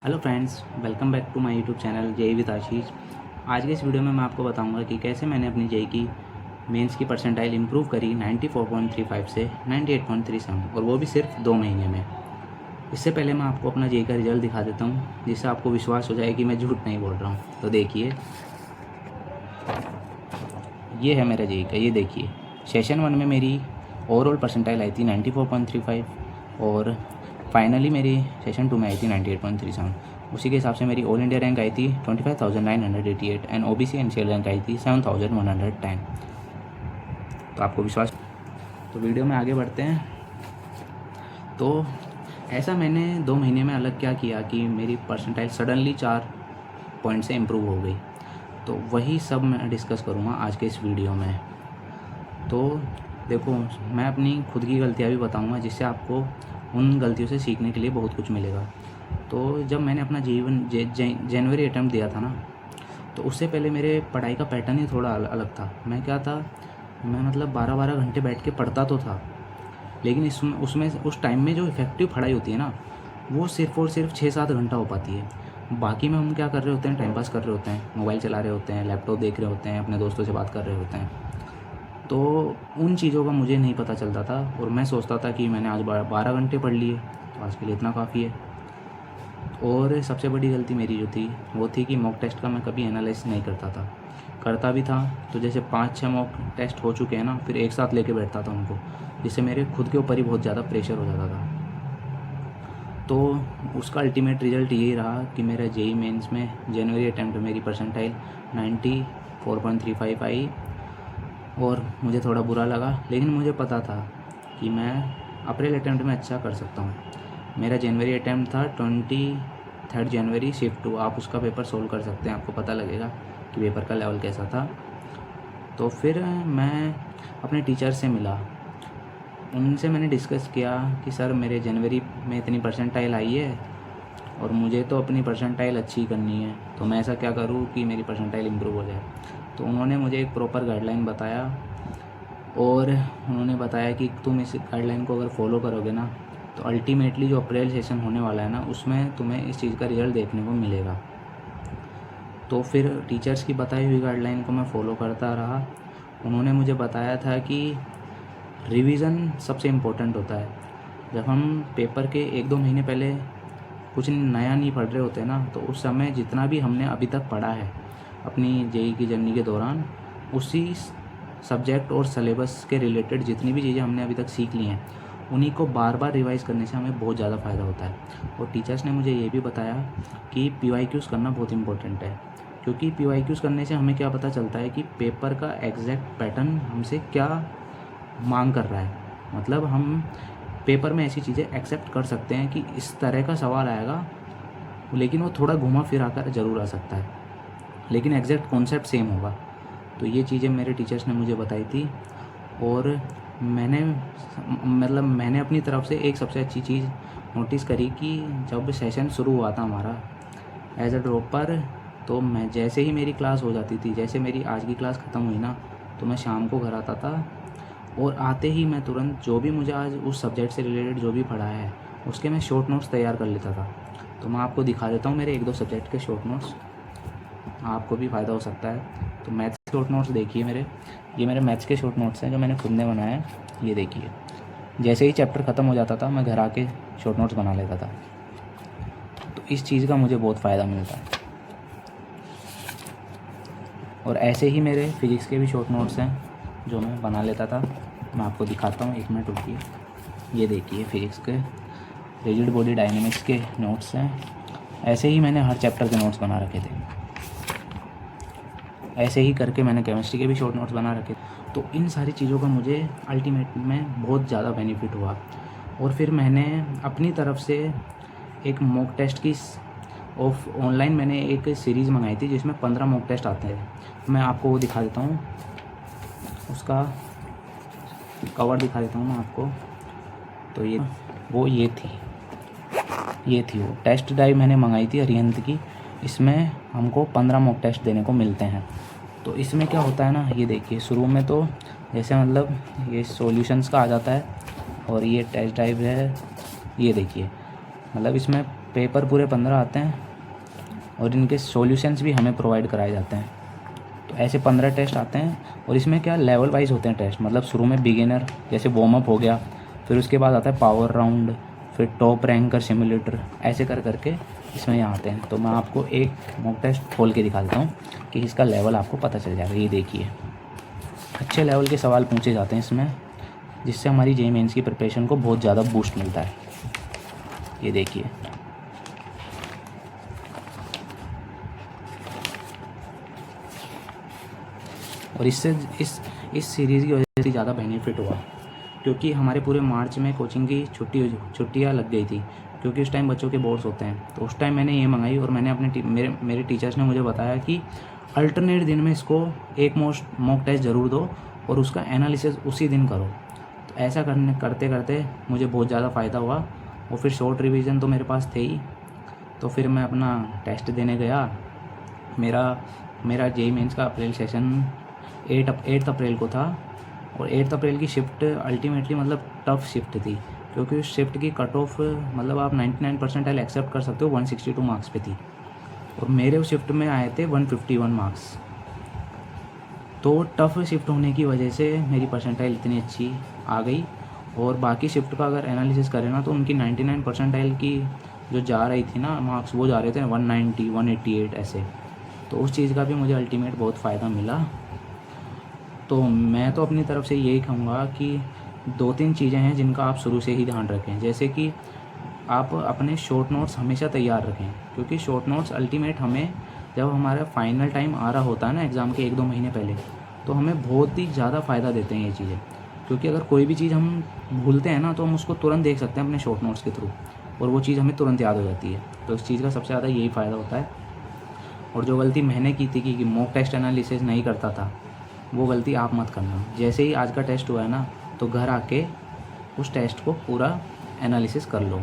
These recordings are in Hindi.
Hello friends, welcome back to my YouTube channel JEE with Ashish. आज के इस वीडियो में मैं आपको बताऊंगा कि कैसे मैंने अपनी जेई की मेंस की परसेंटाइल इंप्रूव करी 94.35 से 98.37 और वो भी सिर्फ 2 महीने में। इससे पहले मैं आपको अपना जेई का रिजल्ट दिखा देता हूँ, जिससे आपको विश्वास हो जाए कि मैं झूठ नहीं बोल रहा हूँ। तो देखिए, ये है मेरा जेई का। ये देखिए, सेशन 1 में मेरी ओवरऑल परसेंटाइल आई थी 94.35 और फाइनली मेरी सेशन 2 में आई थी 98.37। उसी के हिसाब से मेरी ऑल इंडिया रैंक आई थी 25,988 एंड ओबीसी एनसीएल रैंक आई थी 7,110। तो आपको विश्वास। तो वीडियो में आगे बढ़ते हैं। तो ऐसा मैंने 2 महीने में अलग क्या किया कि मेरी परसेंटाइल सडनली 4 पॉइंट से इम्प्रूव हो गई। तो वही सब मैं डिस्कस करूँगा आज के इस वीडियो में। तो देखो, मैं अपनी खुद की गलतियाँ भी बताऊँगा, जिससे आपको उन गलतियों से सीखने के लिए बहुत कुछ मिलेगा। तो जब मैंने अपना जनवरी अटैम्प्ट दिया था ना, तो उससे पहले मेरे पढ़ाई का पैटर्न ही थोड़ा अलग था। मैं क्या था, मैं मतलब 12-12 घंटे बैठ के पढ़ता तो था, लेकिन उसमें उस टाइम में जो इफ़ेक्टिव पढ़ाई होती है ना, वो सिर्फ़ और सिर्फ 6-7 घंटा हो पाती है। बाकी में हम क्या कर रहे होते हैं, टाइम पास कर रहे होते हैं, मोबाइल चला रहे होते हैं, लैपटॉप देख रहे होते हैं, अपने दोस्तों से बात कर रहे होते हैं। तो उन चीज़ों का मुझे नहीं पता चलता था और मैं सोचता था कि मैंने आज 12 घंटे पढ़ लिए, तो आज के लिए इतना काफ़ी है। और सबसे बड़ी गलती मेरी जो थी वो थी कि मॉक टेस्ट का मैं कभी एनालाइज नहीं करता था। करता भी था तो जैसे 5-6 मॉक टेस्ट हो चुके हैं ना, फिर एक साथ लेके बैठता था उनको, जिससे मेरे खुद के ऊपर ही बहुत ज़्यादा प्रेशर हो जाता था। तो उसका अल्टीमेट रिज़ल्ट यही रहा कि मेरा जेई मेंस में जनवरी अटैम्प्ट में मेरी परसेंटाइल 94.35 आई और मुझे थोड़ा बुरा लगा, लेकिन मुझे पता था कि मैं अप्रैल अटैम्प्ट में अच्छा कर सकता हूँ। मेरा जनवरी अटैम्प्ट था 23 जनवरी शिफ्ट 2। आप उसका पेपर सोल्व कर सकते हैं, आपको पता लगेगा कि पेपर का लेवल कैसा था। तो फिर मैं अपने टीचर से मिला, उनसे मैंने डिस्कस किया कि सर, मेरे जनवरी में इतनी परसेंटाइल आई है और मुझे तो अपनी परसेंटाइल अच्छी करनी है, तो मैं ऐसा क्या करूँ कि मेरी परसेंटाइल इम्प्रूव हो जाए। तो उन्होंने मुझे एक प्रॉपर गाइडलाइन बताया और उन्होंने बताया कि तुम इस गाइडलाइन को अगर फॉलो करोगे ना, तो अल्टीमेटली जो अप्रैल सेशन होने वाला है ना, उसमें तुम्हें इस चीज़ का रिजल्ट देखने को मिलेगा। तो फिर टीचर्स की बताई हुई गाइडलाइन को मैं फ़ॉलो करता रहा। उन्होंने मुझे बताया था कि रिवीज़न सबसे इम्पोर्टेंट होता है। जब हम पेपर के 1-2 महीने पहले कुछ नया नहीं पढ़ रहे होते ना, तो उस समय जितना भी हमने अभी तक पढ़ा है अपनी जेई की जर्नी के दौरान, उसी सब्जेक्ट और सिलेबस के रिलेटेड जितनी भी चीज़ें हमने अभी तक सीख ली हैं, उन्हीं को बार बार रिवाइज़ करने से हमें बहुत ज़्यादा फ़ायदा होता है। और टीचर्स ने मुझे ये भी बताया कि पीवाईक्यूज़ करना बहुत इंपॉर्टेंट है, क्योंकि पीवाईक्यूज़ करने से हमें क्या पता चलता है कि पेपर का एग्जैक्ट पैटर्न हमसे क्या मांग कर रहा है। मतलब हम पेपर में ऐसी चीज़ें एक्सेप्ट कर सकते हैं कि इस तरह का सवाल आएगा, लेकिन वो थोड़ा घुमा फिरा कर ज़रूर आ सकता है, लेकिन एग्जैक्ट कॉन्सेप्ट सेम होगा। तो ये चीज़ें मेरे टीचर्स ने मुझे बताई थी और मैंने अपनी तरफ से एक सबसे अच्छी चीज़ नोटिस करी कि जब सेशन शुरू हुआ था हमारा एज अ ड्रॉपर, तो मैं जैसे ही मेरी क्लास हो जाती थी, जैसे मेरी आज की क्लास ख़त्म हुई ना, तो मैं शाम को घर आता था और आते ही मैं तुरंत जो भी मुझे आज उस सब्जेक्ट से रिलेटेड जो भी पढ़ा है, उसके मैं शॉर्ट नोट्स तैयार कर लेता था। तो मैं आपको दिखा देता हूँ मेरे 1-2 सब्जेक्ट के शॉर्ट नोट्स, आपको भी फ़ायदा हो सकता है। तो मैथ्स के शॉर्ट नोट्स देखिए, ये मेरे मैथ्स के शॉर्ट नोट्स हैं जो मैंने खुद ने बनाए हैं। ये देखिए, जैसे ही चैप्टर ख़त्म हो जाता था मैं घर आके शॉर्ट नोट्स बना लेता था। तो इस चीज़ का मुझे बहुत फ़ायदा मिलता है। और ऐसे ही मेरे फिज़िक्स के भी शॉर्ट नोट्स हैं जो मैं बना लेता था। मैं आपको दिखाता हूँ, 1 मिनट रुकिए। ये देखिए, फिज़िक्स के रिजिड बॉडी डायनेमिक्स के नोट्स हैं। ऐसे ही मैंने हर चैप्टर के नोट्स बना रखे थे। ऐसे ही करके मैंने केमिस्ट्री के भी शॉर्ट नोट्स बना रखे। तो इन सारी चीज़ों का मुझे अल्टीमेट में बहुत ज़्यादा बेनिफिट हुआ। और फिर मैंने अपनी तरफ से एक मॉक टेस्ट की ऑनलाइन मैंने एक सीरीज़ मंगाई थी, जिसमें 15 मॉक टेस्ट आते हैं। मैं आपको वो दिखा देता हूँ, उसका कवर दिखा देता हूँ मैं आपको। तो ये थी वो टेस्ट ड्राइव मैंने मंगाई थी अरिहंत की। इसमें हमको 15 मॉक टेस्ट देने को मिलते हैं। तो इसमें क्या होता है ना, ये देखिए, शुरू में तो जैसे मतलब ये सॉल्यूशंस का आ जाता है और ये टेस्ट ड्राइव है। ये देखिए, मतलब इसमें पेपर पूरे 15 आते हैं और इनके सॉल्यूशंस भी हमें प्रोवाइड कराए जाते हैं। तो ऐसे 15 टेस्ट आते हैं और इसमें क्या लेवल वाइज होते हैं टेस्ट, मतलब शुरू में बिगिनर जैसे वार्म अप हो गया, फिर उसके बाद आता है पावर राउंड, फिर टॉप रैंकर सिमुलेटर, ऐसे कर करके इसमें यहाँ आते हैं। तो मैं आपको एक मॉक टेस्ट खोल के दिखाता हूँ कि इसका लेवल आपको पता चल जाएगा। ये देखिए, अच्छे लेवल के सवाल पूछे जाते हैं इसमें, जिससे हमारी जेईई मेंस की प्रिपरेशन को बहुत ज़्यादा बूस्ट मिलता है। ये देखिए, और इससे इस सीरीज़ की वजह से ज़्यादा बेनिफिट हुआ, क्योंकि हमारे पूरे मार्च में कोचिंग की छुट्टियाँ लग गई थी, क्योंकि उस टाइम बच्चों के बोर्ड्स होते हैं। तो उस टाइम मैंने ये मंगाई और मैंने अपने मेरे टीचर्स ने मुझे बताया कि अल्टरनेट दिन में इसको एक मॉक टेस्ट ज़रूर दो और उसका एनालिसिस उसी दिन करो। तो ऐसा करते करते मुझे बहुत ज़्यादा फ़ायदा हुआ। और फिर शॉर्ट रिवीजन तो मेरे पास थे ही, तो फिर मैं अपना टेस्ट देने गया। मेरा जेईई मेंस का अप्रैल सेशन 8 अप्रैल को था और 8 अप्रैल की शिफ्ट अल्टीमेटली मतलब टफ़ शिफ्ट थी, क्योंकि उस शिफ्ट की कट ऑफ मतलब आप 99 परसेंटाइल एक्सेप्ट कर सकते हो 162 मार्क्स पे थी, और मेरे उस शिफ्ट में आए थे 151 मार्क्स। तो टफ़ शिफ्ट होने की वजह से मेरी परसेंटाइल इतनी अच्छी आ गई। और बाकी शिफ्ट का अगर एनालिसिस करें ना, तो उनकी 99 परसेंटाइल की जो जा रही थी ना मार्क्स, वो जा रहे थे 190, 188 ऐसे। तो उस चीज़ का भी मुझे अल्टीमेट बहुत फ़ायदा मिला। तो मैं तो अपनी तरफ से यही कहूँगा कि 2-3 चीज़ें हैं जिनका आप शुरू से ही ध्यान रखें। जैसे कि आप अपने शॉर्ट नोट्स हमेशा तैयार रखें, क्योंकि शॉर्ट नोट्स अल्टीमेट हमें जब हमारा फाइनल टाइम आ रहा होता है ना एग्ज़ाम के 1-2 महीने पहले, तो हमें बहुत ही ज़्यादा फ़ायदा देते हैं ये चीज़ें। क्योंकि अगर कोई भी चीज़ हम भूलते हैं ना, तो हम उसको तुरंत देख सकते हैं अपने शॉर्ट नोट्स के थ्रू, और वो चीज़ हमें तुरंत याद हो जाती है। तो इस चीज़ का सबसे ज़्यादा यही फ़ायदा होता है। और जो गलती मैंने की थी कि मॉक टेस्ट एनालिसिस नहीं करता था, वो गलती आप मत करना। जैसे ही आज का टेस्ट हुआ है ना, तो घर आके उस टेस्ट को पूरा एनालिसिस कर लो।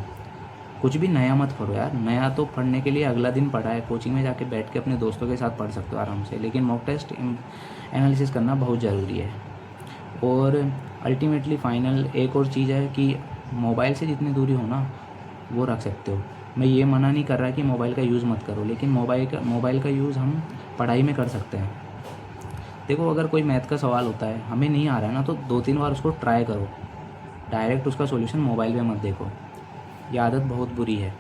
कुछ भी नया मत पढ़ो यार। नया तो पढ़ने के लिए अगला दिन पढ़ा है, कोचिंग में जाके बैठ के अपने दोस्तों के साथ पढ़ सकते हो आराम से, लेकिन मॉक टेस्ट एनालिसिस करना बहुत ज़रूरी है। और अल्टीमेटली फाइनल एक और चीज़ है कि मोबाइल से जितनी दूरी हो ना, वो रख सकते हो। मैं ये मना नहीं कर रहा कि मोबाइल का यूज़ मत करो, लेकिन मोबाइल का यूज़ हम पढ़ाई में कर सकते हैं। देखो, अगर कोई मैथ का सवाल होता है, हमें नहीं आ रहा है ना, तो 2-3 बार उसको ट्राई करो। डायरेक्ट उसका सॉल्यूशन मोबाइल में मत देखो। ये आदत बहुत बुरी है।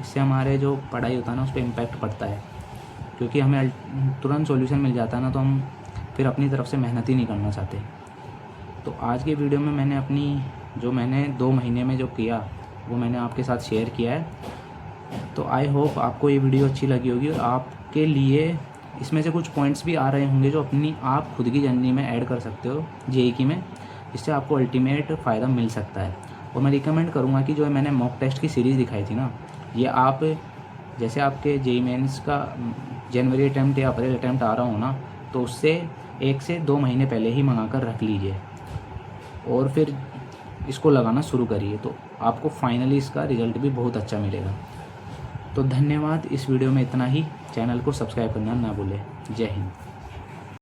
इससे हमारे जो पढ़ाई होता है ना, उस पर इम्पैक्ट पड़ता है, क्योंकि हमें तुरंत सॉल्यूशन मिल जाता है ना, तो हम फिर अपनी तरफ से मेहनत ही नहीं करना चाहते। तो आज की वीडियो में मैंने 2 महीने में जो किया, वो मैंने आपके साथ शेयर किया है। तो आई होप आपको ये वीडियो अच्छी लगी होगी और आपके लिए इसमें से कुछ पॉइंट्स भी आ रहे होंगे जो अपनी आप खुद की जर्नी में ऐड कर सकते हो जेईई की में, जिससे आपको अल्टीमेट फ़ायदा मिल सकता है। और मैं रिकमेंड करूँगा कि जो मैंने मॉक टेस्ट की सीरीज़ दिखाई थी ना, ये आप जैसे आपके जेईई मेंस का जनवरी अटैम्प्ट या अप्रैल अटैम्प्ट आ रहा हो ना, तो उससे 1 से 2 महीने पहले ही मंगा कर रख लीजिए और फिर इसको लगाना शुरू करिए। तो आपको फाइनली इसका रिज़ल्ट भी बहुत अच्छा मिलेगा। तो धन्यवाद। इस वीडियो में इतना ही। चैनल को सब्सक्राइब करना ना भूलें। जय हिंद।